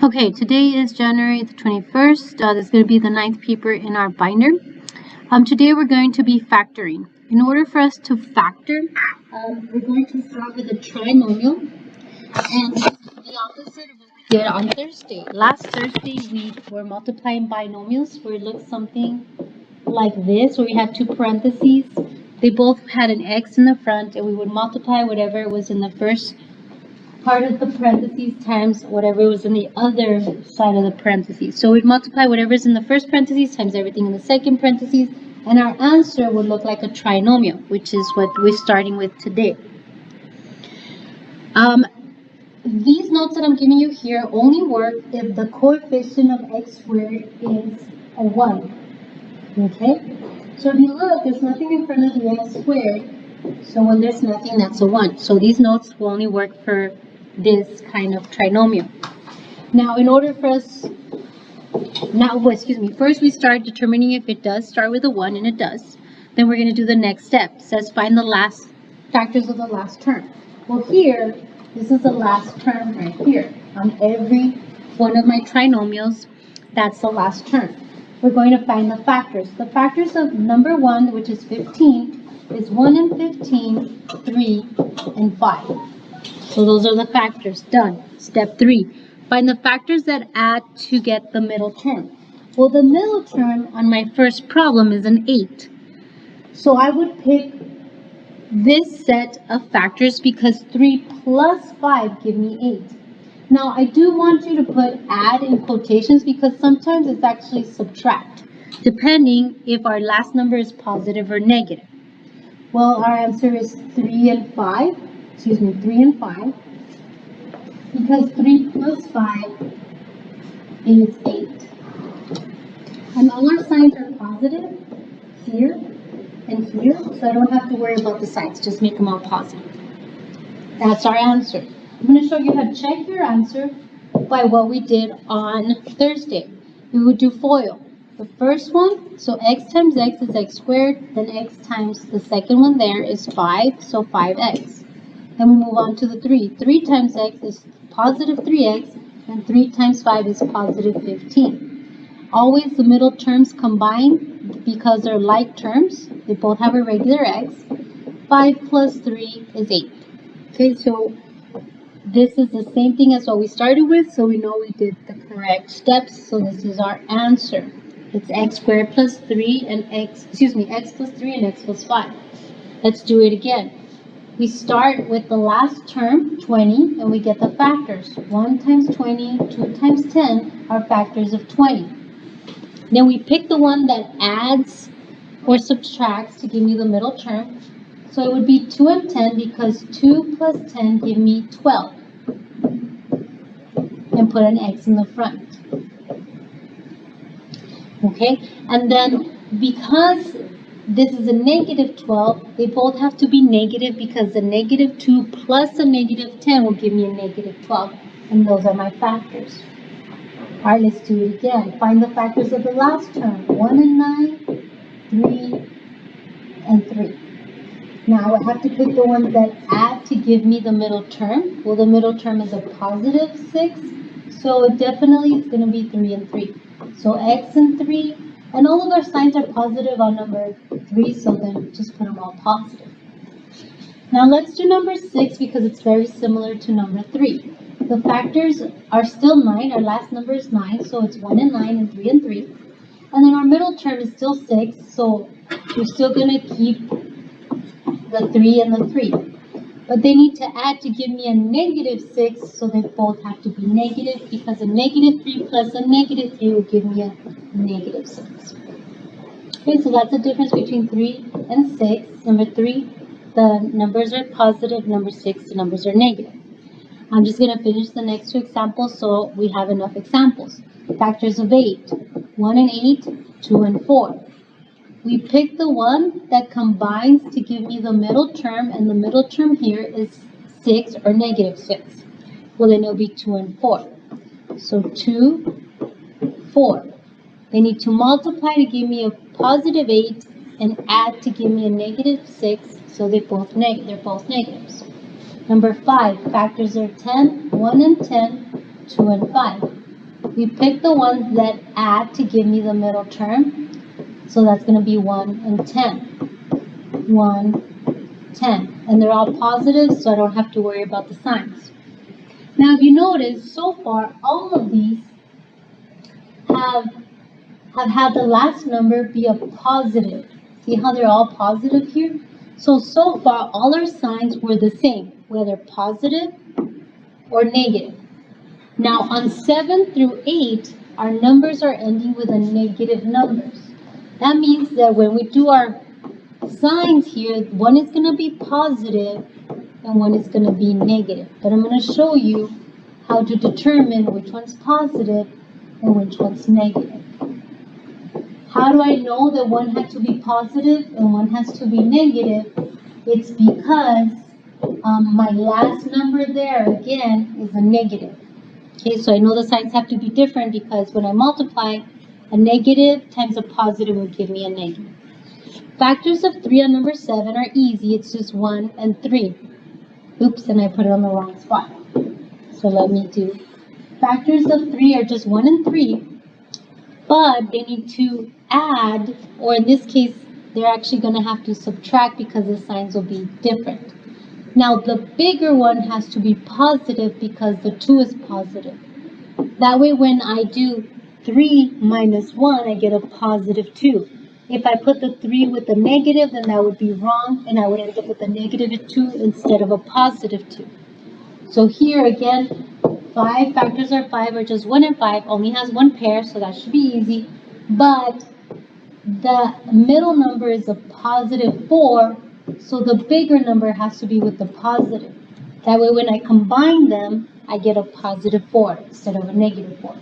Okay, today is January the 21st. This is going to be the 9th paper in our binder. Today we're going to be factoring. In order for us to factor, we're going to start with a trinomial, and the opposite of what we did on Thursday. Last Thursday we were multiplying binomials where it looks something like this, where we had two parentheses. They both had an x in the front, and we would multiply whatever was in the first part of the parentheses times whatever was in the other side of the parentheses. So we'd multiply whatever's in the first parentheses times everything in the second parentheses, and our answer would look like a trinomial, which is what we're starting with today. These notes that I'm giving you here only work if the coefficient of x squared is a 1. Okay? So if you look, there's nothing in front of the x squared. So when there's nothing, that's a 1. So these notes will only work for this kind of trinomial. Now, in order for us, first we start determining if it does start with a 1, and it does. Then we're going to do the next step. It says find the last factors of the last term. Well, here, this is the last term right here. On every one of my trinomials, that's the last term. We're going to find the factors. The factors of number 1, which is 15, is 1 and 15, 3, and 5. So those are the factors. Done. Step 3. Find the factors that add to get the middle term. Well, the middle term on my first problem is an 8. So I would pick this set of factors because 3 plus 5 give me 8. Now, I do want you to put add in quotations because sometimes it's actually subtract, depending if our last number is positive or negative. Well, our answer is 3 and 5, because 3 plus 5 is 8. And all our signs are positive here and here, so I don't have to worry about the signs, just make them all positive. That's our answer. I'm going to show you how to check your answer by what we did on Thursday. We would do FOIL. The first one, so x times x is x squared, then x times the second one there is 5, so 5x. Then we move on to the 3. 3 times x is positive 3x, and 3 times 5 is positive 15. Always the middle terms combine because they're like terms. They both have a regular x. 5 plus 3 is 8. Okay, so this is the same thing as what we started with, so we know we did the correct steps. So this is our answer. It's x squared plus 3 and x plus 3 and x plus 5. Let's do it again. We start with the last term, 20, and we get the factors. 1 times 20, 2 times 10 are factors of 20. Then we pick the one that adds or subtracts to give me the middle term. So it would be 2 and 10 because 2 plus 10 give me 12. And put an x in the front. Okay, and then because this is a negative 12, they both have to be negative because the negative 2 plus a negative 10 will give me a negative 12. And those are my factors. All right, let's do it again. Find the factors of the last term. 1 and 9, 3, and 3. Now I have to pick the ones that add to give me the middle term. Well, the middle term is a positive 6, so it definitely is going to be 3 and 3. So x and 3, and all of our signs are positive on number 3, so then just put them all positive. Now let's do number 6 because it's very similar to number 3. The factors are still 9. Our last number is 9, so it's 1 and 9 and 3 and 3. And then our middle term is still 6, so we're still going to keep the 3 and the 3. But they need to add to give me a negative 6, so they both have to be negative because a negative 3 plus a negative 3 will give me a negative 6. Okay, so that's the difference between 3 and 6. Number 3, the numbers are positive. Number 6, the numbers are negative. I'm just going to finish the next two examples so we have enough examples. Factors of 8, 1 and 8, 2 and 4. We pick the one that combines to give me the middle term, and the middle term here is 6 or negative 6. Well, then it'll be 2 and 4. So 2, 4. They need to multiply to give me a positive 8 and add to give me a negative 6, so they're both negatives. Number 5, factors are 10, 1 and 10, 2 and 5. We pick the ones that add to give me the middle term. So that's going to be 1 and 10. 1, 10. And they're all positive, so I don't have to worry about the signs. Now, if you notice, so far, all of these have had the last number be a positive. See how they're all positive here? So far, all our signs were the same, whether positive or negative. Now, on 7 through 8, our numbers are ending with a negative numbers. That means that when we do our signs here, one is going to be positive and one is going to be negative. But I'm going to show you how to determine which one's positive and which one's negative. How do I know that one has to be positive and one has to be negative? It's because my last number there, again, is a negative. Okay, so I know the signs have to be different because when I multiply, a negative times a positive will give me a negative. Factors of 3 on number 7 are easy. It's just 1 and 3. Oops, and I put it on the wrong spot. So let me do. Factors of 3 are just 1 and 3. But they need to add, or in this case, they're actually going to have to subtract because the signs will be different. Now, the bigger one has to be positive because the 2 is positive. That way, when I do 3 minus 1, I get a positive 2. If I put the 3 with the negative, then that would be wrong, and I would end up with a negative 2 instead of a positive 2. So here again, 5 factors of 5 are just 1 and 5, only has one pair, so that should be easy. But the middle number is a positive 4, so the bigger number has to be with the positive. That way when I combine them, I get a positive 4 instead of a negative 4.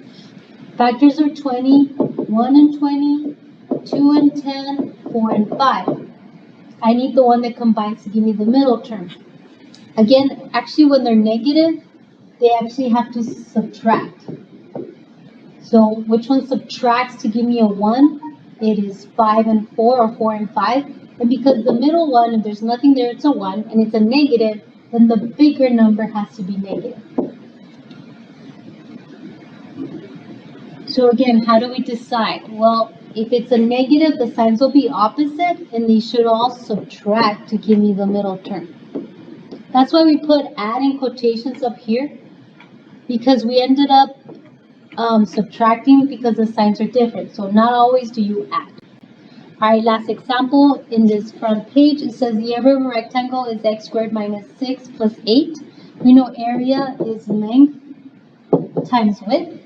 Factors are 20, 1 and 20, 2 and 10, 4 and 5. I need the one that combines to give me the middle term. Again, actually when they're negative, they actually have to subtract. So which one subtracts to give me a 1? It is 5 and 4 or 4 and 5. And because the middle one, if there's nothing there, it's a 1, and it's a negative, then the bigger number has to be negative. So again, how do we decide? Well, if it's a negative, the signs will be opposite, and they should all subtract to give me the middle term. That's why we put add in quotations up here, because we ended up subtracting because the signs are different. So not always do you add. Alright, last example in this front page, it says the area of a rectangle is x squared minus 6 plus 8. We know area is length times width.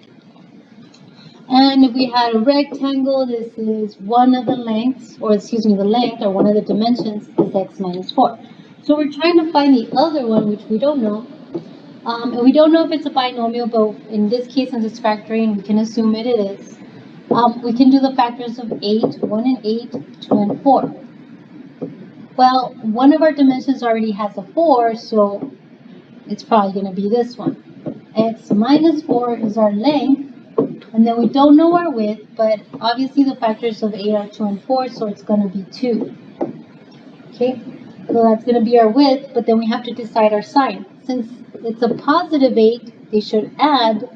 And if we had a rectangle, this is one of the lengths, or excuse me, the length, or one of the dimensions is x minus 4. So we're trying to find the other one, which we don't know. And we don't know if it's a binomial, but in this case, since it's factoring, we can assume it is. We can do the factors of 8, 1 and 8, 2 and 4. Well, one of our dimensions already has a 4, so it's probably going to be this one. X minus 4 is our length, and then we don't know our width, but obviously the factors of 8 are 2 and 4, so it's going to be 2. Okay, so that's going to be our width, but then we have to decide our sign. Since it's a positive 8, they should add,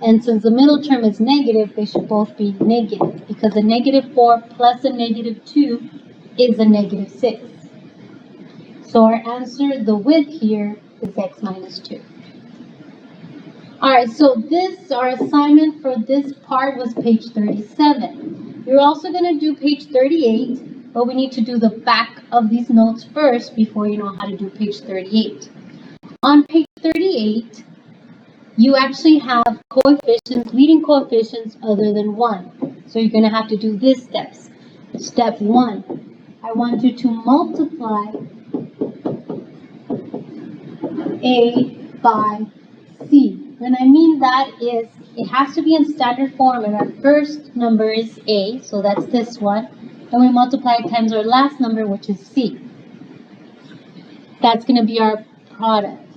and since the middle term is negative, they should both be negative, because a negative 4 plus a negative 2 is a negative 6. So our answer, the width here, is x minus 2. Alright, so our assignment for this part was page 37. You're also going to do page 38, but we need to do the back of these notes first before you know how to do page 38. On page 38, you actually have coefficients, leading coefficients other than 1. So you're going to have to do these steps. Step 1, I want you to multiply A by C. When I mean that is, it has to be in standard form, and our first number is A, so that's this one, and we multiply it times our last number, which is C. That's going to be our product.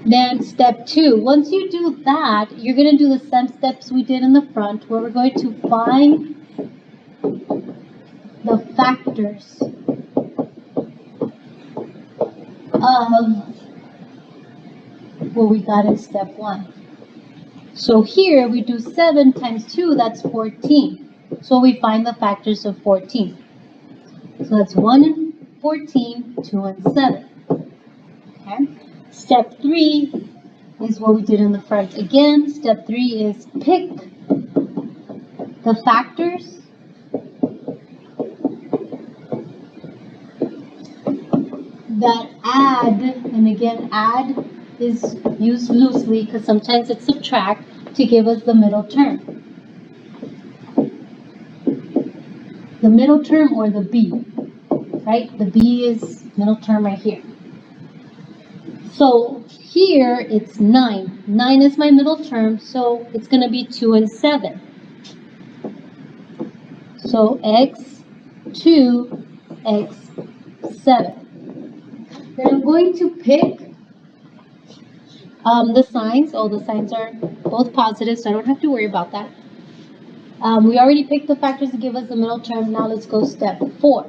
Then step 2, once you do that, you're going to do the same steps we did in the front, where we're going to find the factors of what we got in step 1. So here we do 7 times 2, that's 14. So we find the factors of 14. So that's 1 and 14, 2 and 7. Okay. Step 3 is what we did in the front. Again, step 3 is pick the factors that add, and again, add is used loosely because sometimes it's subtract to give us the middle term. The middle term or the B, right? The B is middle term right here. So here it's 9. 9 is my middle term, so it's going to be 2 and 7. So x 2, x 7. Then I'm going to pick the signs. Oh, the signs are both positive, so I don't have to worry about that. We already picked the factors to give us the middle term. Now let's go step 4.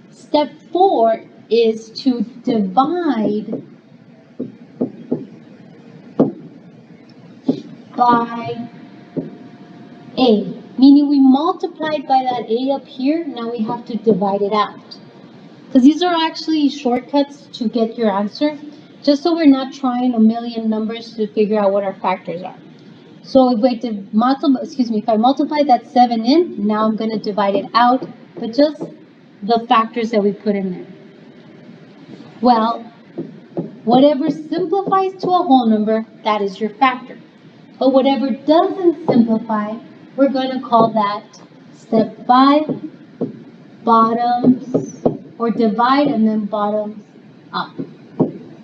Step 4 is to divide by a, meaning we multiplied by that a up here. Now we have to divide it out. Because these are actually shortcuts to get your answer, just so we're not trying a million numbers to figure out what our factors are. So if I multiply that 7 in, now I'm going to divide it out, but just the factors that we put in there. Well, whatever simplifies to a whole number, that is your factor. But whatever doesn't simplify, we're going to call that step 5, bottoms, or divide and then bottoms up.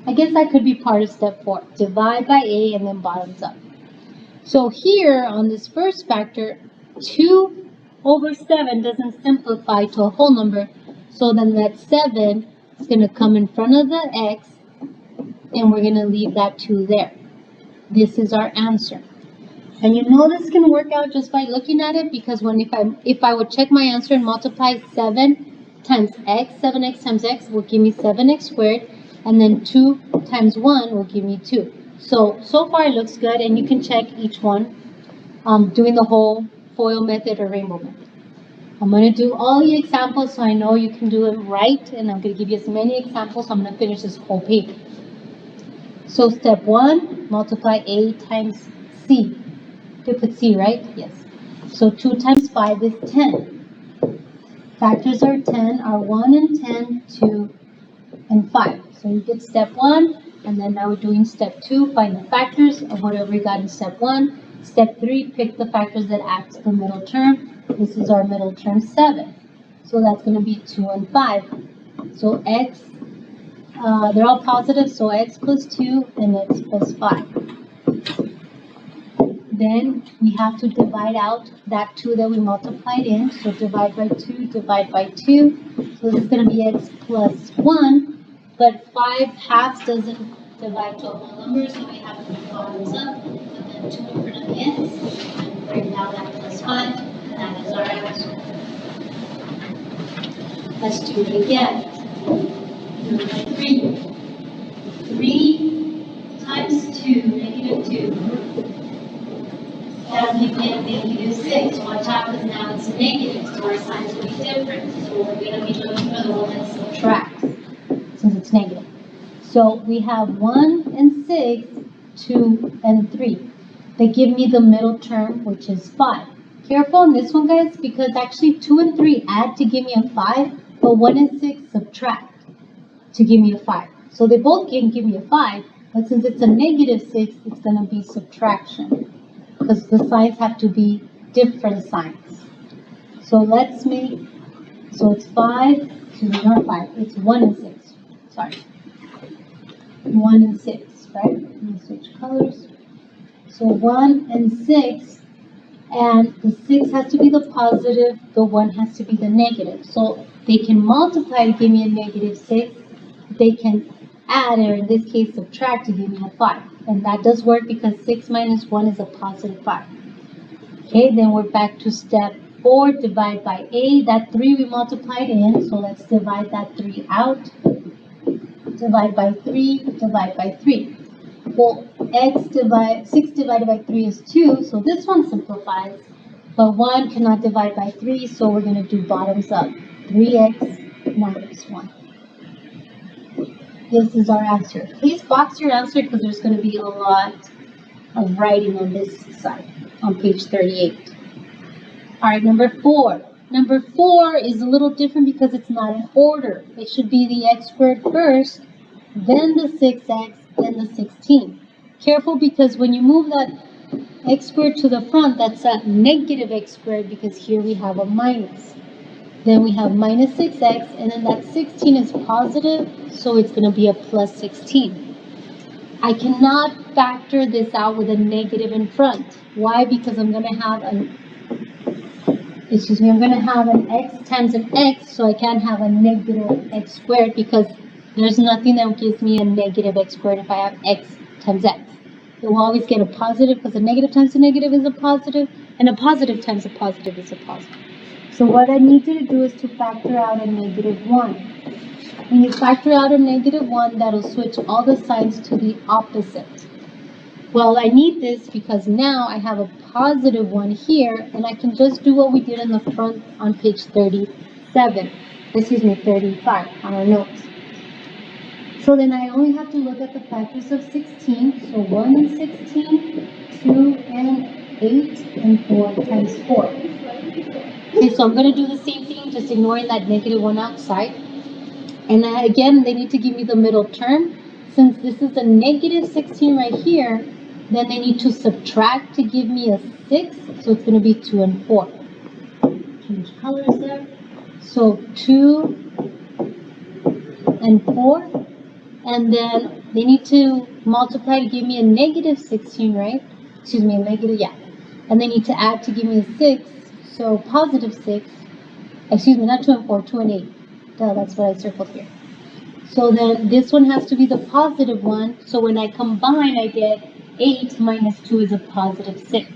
I guess that could be part of step 4. Divide by a and then bottoms up. So here on this first factor, 2 over 7 doesn't simplify to a whole number. So then that 7 is going to come in front of the x and we're going to leave that 2 there. This is our answer. And you know this can work out just by looking at it, because if I would check my answer and multiply 7 times x, 7x times x will give me 7x squared, and then 2 times 1 will give me 2. So far it looks good, and you can check each one doing the whole FOIL method or rainbow method. I'm going to do all the examples so I know you can do them right, and I'm going to give you as many examples, so I'm going to finish this whole paper. So step 1, multiply a times c. You put c, right? Yes. So 2 times 5 is 10. Factors are 10 are 1 and 10, 2 and 5. So you get step 1, and then now we're doing step 2, find the factors of whatever we got in step 1. Step 3, pick the factors that add to the middle term. This is our middle term 7. So that's going to be 2 and 5. So x, they're all positive, so x plus 2 and x plus 5. Then we have to divide out that 2 that we multiplied in. So divide by 2, divide by 2. So this is going to be x plus 1. But 5 halves doesn't divide to a whole number, so we have to put bottoms up. Put then 2 in front of the x. And bring down that plus 5. And that is our answer. Let's do it again. Number 3. 3 times 2, negative 2. That would be negative 6. Watch out, because now it's negative, so our signs will be different. So we're going to be looking for the one that subtracts, since it's negative. So we have 1 and 6, 2 and 3. They give me the middle term, which is 5. Careful on this one, guys, because actually 2 and 3 add to give me a 5, but 1 and 6 subtract to give me a 5. So they both can give me a 5, but since it's a negative 6, it's going to be subtraction, because the signs have to be different signs. So let's make, so it's 5, not 5, it's 1 and 6. Sorry. 1 and 6, right? Let me switch colors. So 1 and 6, and the 6 has to be the positive, the 1 has to be the negative. So they can multiply to give me a negative 6, they can add, or in this case subtract, to give me a 5. And that does work because 6 minus 1 is a positive 5. Okay, then we're back to step 4, divide by a. That 3 we multiplied in, so let's divide that 3 out. Divide by 3, divide by 3. Well, 6 divided by 3 is 2, so this one simplifies. But 1 cannot divide by 3, so we're going to do bottoms up. 3x minus 1. This is our answer. Please box your answer because there's going to be a lot of writing on this side, on page 38. All right, number 4. Number 4 is a little different because it's not in order. It should be the x squared first, then the 6x, then the 16. Careful because when you move that x squared to the front, that's a negative x squared because here we have a minus. Then we have minus 6x, and then that 16 is positive, so it's going to be a plus 16. I cannot factor this out with a negative in front. Why? Because I'm going to have an x times an x, so I can't have a negative x squared because there's nothing that gives me a negative x squared if I have x times x. It will always get a positive because a negative times a negative is a positive, and a positive times a positive is a positive. So what I need you to do is to factor out a negative 1. When you factor out a negative 1, that'll switch all the signs to the opposite. Well, I need this because now I have a positive 1 here, and I can just do what we did in the front on page 35 on our notes. So then I only have to look at the factors of 16. So 1 and 16, 2 and 8, and 4 times 4. Okay, so I'm going to do the same thing, just ignoring that negative 1 outside. And again, they need to give me the middle term. Since this is a negative 16 right here, then they need to subtract to give me a 6. So it's going to be 2 and 4. Change colors there. So 2 and 4. And then they need to multiply to give me a negative 16, right? Excuse me, a negative, yeah. And they need to add to give me a 6. So positive 6, excuse me, not 2 and 4, 2 and 8. Duh, that's what I circled here. So then this one has to be the positive one. So when I combine, I get 8 minus 2 is a positive 6.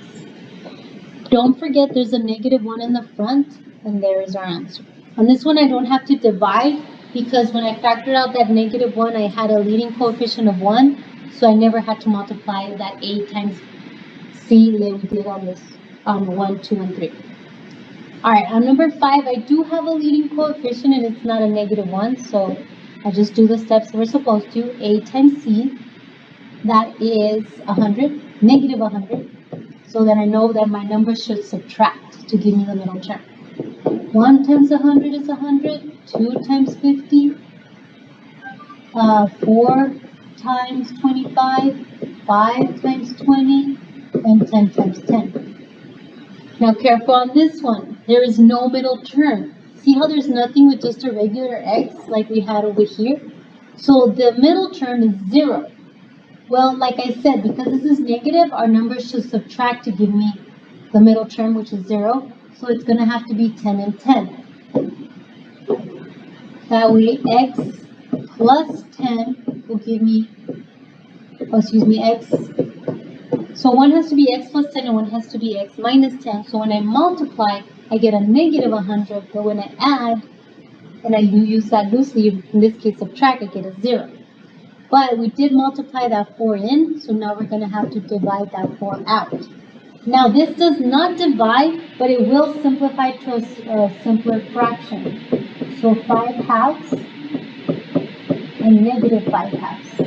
Don't forget there's a negative 1 in the front, and there is our answer. On this one, I don't have to divide because when I factored out that negative 1, I had a leading coefficient of 1. So I never had to multiply that a times c that we did on this 1, 2, and 3. All right, on number 5, I do have a leading coefficient and it's not a negative 1, so I just do the steps we're supposed to. A times c, that is 100, negative 100, so that I know that my number should subtract to give me the middle term. 1 times 100 is 100, 2 times 50, 4 times 25, 5 times 20, and 10 times 10. Now careful on this one. There is no middle term. See how there's nothing with just a regular x like we had over here? So the middle term is 0. Well, like I said, because this is negative, our numbers should subtract to give me the middle term, which is 0. So it's going to have to be 10 and 10. That way, x plus 10 will give me, x. So one has to be x plus 10 and one has to be x minus 10. So when I multiply, I get a negative 100. But when I add, and I use that loosely, in this case subtract, I get a 0. But we did multiply that 4 in, so now we're going to have to divide that 4 out. Now this does not divide, but it will simplify to a simpler fraction. So 5 halves and negative 5 halves.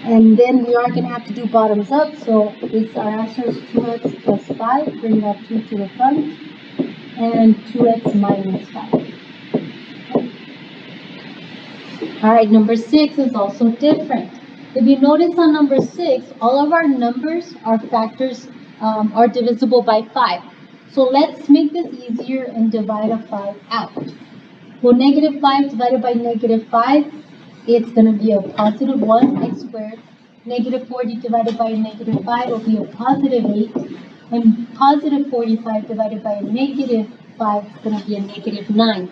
And then we are going to have to do bottoms up, so our answer is 2x plus 5, bring that 2 to the front, and 2x minus 5. Alright, number 6 is also different. If you notice on number 6, all of our numbers, our factors, are divisible by 5. So let's make this easier and divide a 5 out. Well, negative 5 divided by negative 5, it's going to be a positive 1x squared. Negative 40 divided by a negative 5 will be a positive 8. And positive 45 divided by a negative 5 is going to be a negative 9.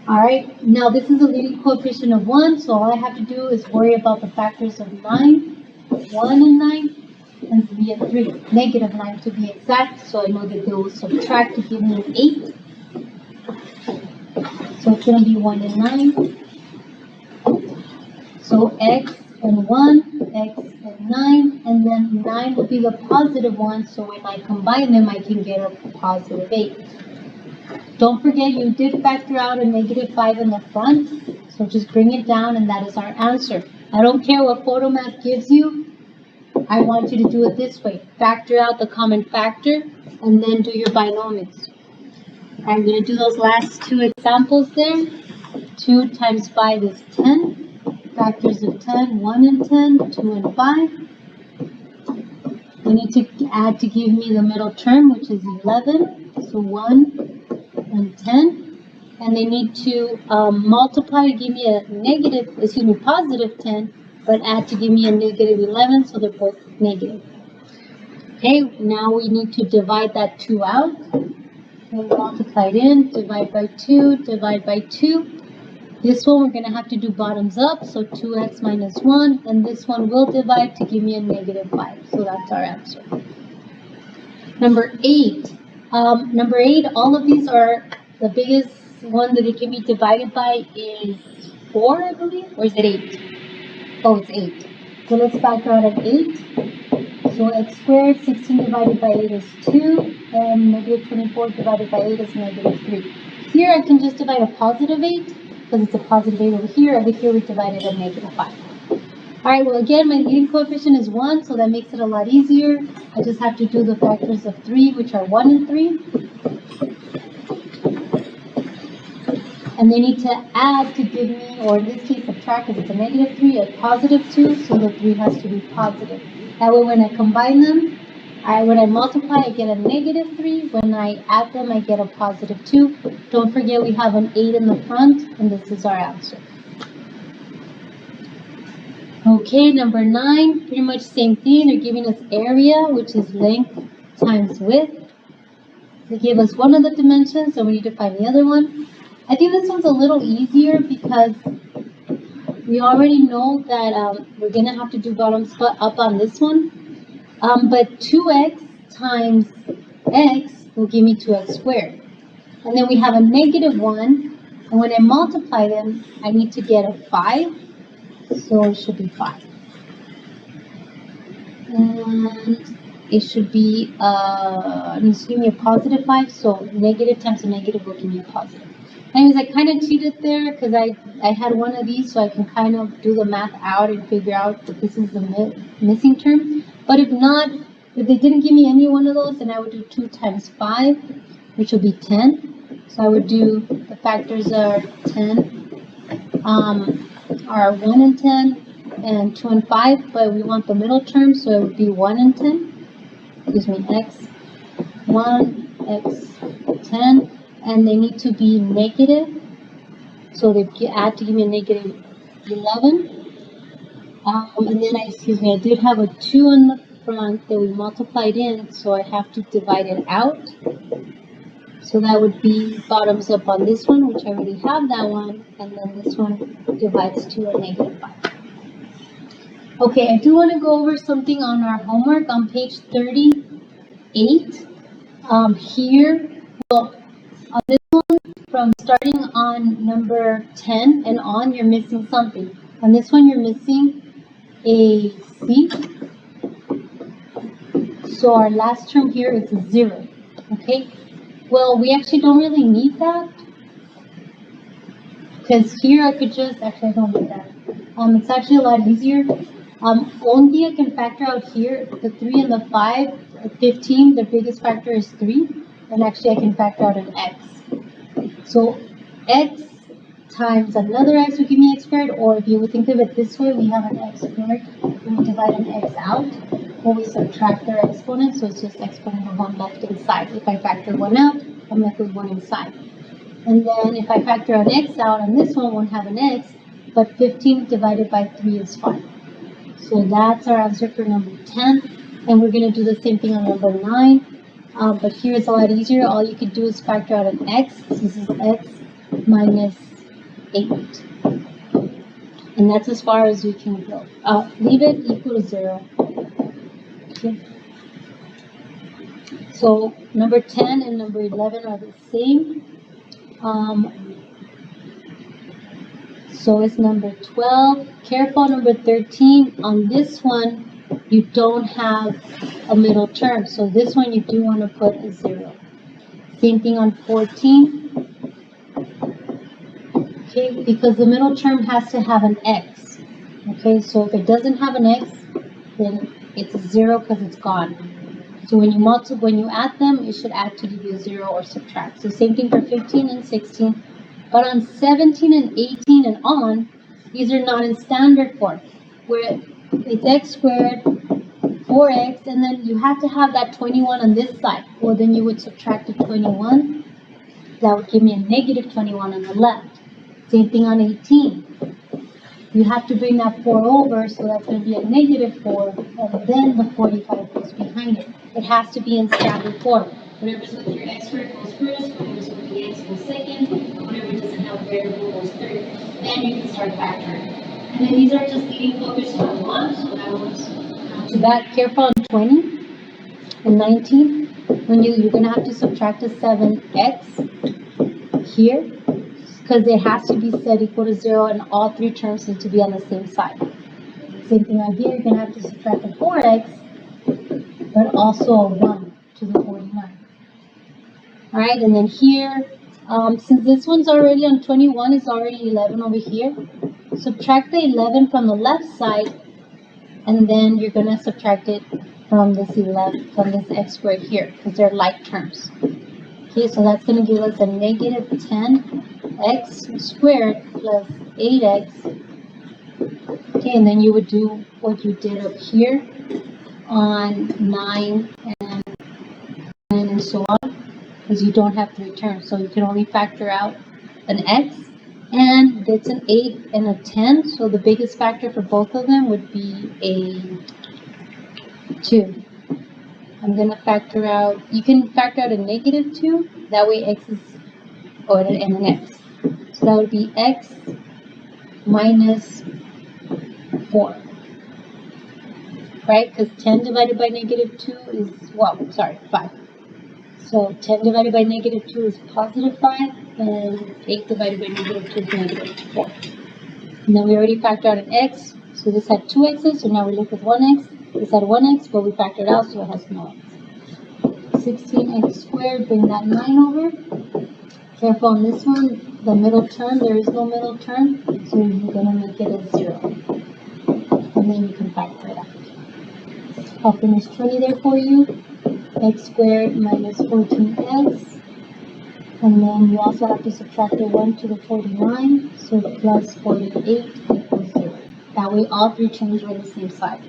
Alright, now this is a leading coefficient of 1, so all I have to do is worry about the factors of 9, 1 and 9, and 3 and 3. Negative 9 to be exact, so I know that they will subtract to give me an 8. So it's going to be 1 and 9. So x and 1, x and 9, and then 9 will be the positive one, so when I combine them, I can get a positive 8. Don't forget you did factor out a negative 5 in the front, so just bring it down and that is our answer. I don't care what photo math gives you, I want you to do it this way. Factor out the common factor and then do your binomials. I'm going to do those last two examples there. 2 times 5 is 10. Factors of 10, 1 and 10, 2 and 5. I need to add to give me the middle term, which is 11. So 1 and 10. And they need to multiply to give me a positive 10, but add to give me a negative 11, so they're both negative. Okay, now we need to divide that 2 out. And multiply it in, divide by 2, divide by 2. This one we're going to have to do bottoms up, so 2x minus 1, and this one will divide to give me a negative 5, so that's our answer. Number 8. Number 8, all of these are, the biggest one that it can be divided by is 4, I believe, or is it 8? Oh, it's 8. So let's factor out an 8. So x squared, 16 divided by 8 is 2, and negative 24 divided by 8 is negative 3. Here I can just divide a positive 8, because it's a positive 8 over here we divided a negative 5. Alright, well again, my leading coefficient is 1, so that makes it a lot easier. I just have to do the factors of 3, which are 1 and 3. And they need to add to give me, or in this case subtract, because it's a negative 3, a positive 2, so the 3 has to be positive. That way when I combine them, when I multiply, I get a negative 3. When I add them, I get a positive 2. Don't forget we have an 8 in the front, and this is our answer. Okay, number 9, pretty much same thing. They're giving us area, which is length times width. They gave us one of the dimensions, so we need to find the other one. I think this one's a little easier because we already know that we're going to have to do bottoms up on this one. But 2x times x will give me 2x squared. And then we have a negative 1, and when I multiply them, I need to get a 5, so it should be 5. And it should be, it needs to give me a positive 5, so negative times a negative will give me a positive. Anyways, I kind of cheated there because I had one of these, so I can kind of do the math out and figure out that this is the missing term. But if not, if they didn't give me any one of those, then I would do 2 times 5, which will be 10. So I would do, the factors are 10, are 1 and 10, and 2 and 5, but we want the middle term, so it would be 1 and 10. Excuse me, x 1, x 10, and they need to be negative, so they add to give me a negative 11. And then I did have a 2 in the front that we multiplied in, so I have to divide it out. So that would be bottoms up on this one, which I already have that one, and then this one divides to a negative 5. Okay, I do want to go over something on our homework on page 38. Here, well, on this one, from starting on number 10 and on, you're missing something. On this one, you're missing a C. So our last term here is a 0. Okay? Well, we actually don't really need that. Because here I could just, actually I don't need that. It's actually a lot easier. Only I can factor out here, the 3 and the 5, 15, the biggest factor is 3. And actually I can factor out an x. So x times another x will give me x squared, or if you would think of it this way, we have an x squared. When we divide an x out, or we subtract their exponent, so it's just exponent of 1 left inside. If I factor 1 out, I'm left with 1 inside. And then if I factor an x out, on this one won't have an x, but 15 divided by 3 is 5. So that's our answer for number 10. And we're going to do the same thing on number 9. But here it's a lot easier. All you could do is factor out an x. This is x minus 8. And that's as far as we can go. Leave it equal to 0. Okay. So number 10 and number 11 are the same. So it's number 12. Careful on number 13. On this one, you don't have a middle term. So this one you do want to put a 0. Same thing on 14. Okay, because the middle term has to have an x. Okay, so if it doesn't have an x, then it's a 0 because it's gone. So when you add them, it should add to give you a 0 or subtract. So same thing for 15 and 16. But on 17 and 18 and on, these are not in standard form, where it's x squared, 4x, and then you have to have that 21 on this side. Well, then you would subtract the 21. That would give me a negative 21 on the left. Same thing on 18. You have to bring that 4 over, so that's going to be a negative 4, and then the 45 goes behind it. It has to be in standard form. Whatever's with your x squared goes first, whatever's with the x goes second, whatever doesn't have a variable goes third. Then you can start factoring. And then these are just leading coefficients on 1, so that one's not too bad. Careful on 20 and 19. When you're going to have to subtract a 7x here, because it has to be set equal to 0 and all three terms need to be on the same side. Same thing right here, you're going to have to subtract a 4x, but also a 1 to the 49. Alright, and then here, since this one's already on 21, it's already 11 over here. Subtract the 11 from the left side, and then you're going to subtract it from this 11, from this x squared here, because they're like terms. Okay, so that's going to give us a negative 10x squared plus 8x. Okay, and then you would do what you did up here on 9 and so on, because you don't have three terms, so you can only factor out an x, and it's an 8 and a 10, so the biggest factor for both of them would be a 2. I'm going to factor out, you can factor out a negative 2, that way x is, and an x. So that would be x minus 4. Right? Because 10 divided by negative 2 is, 5. So 10 divided by negative 2 is positive 5, and 8 divided by negative 2 is negative 4. And then we already factored out an x, so this had 2 x's, so now we're left with 1x. This had 1x, but we factored out, so it has no x. 16x squared, bring that 9 over. Careful on this one, the middle term, there is no middle term, so you're going to make it a 0. And then you can factor it out. I'll finish 20 there for you. X squared minus 14x. And then you also have to subtract the 1 to the 49, so plus 48 equals 0. That way all three terms are on the same side.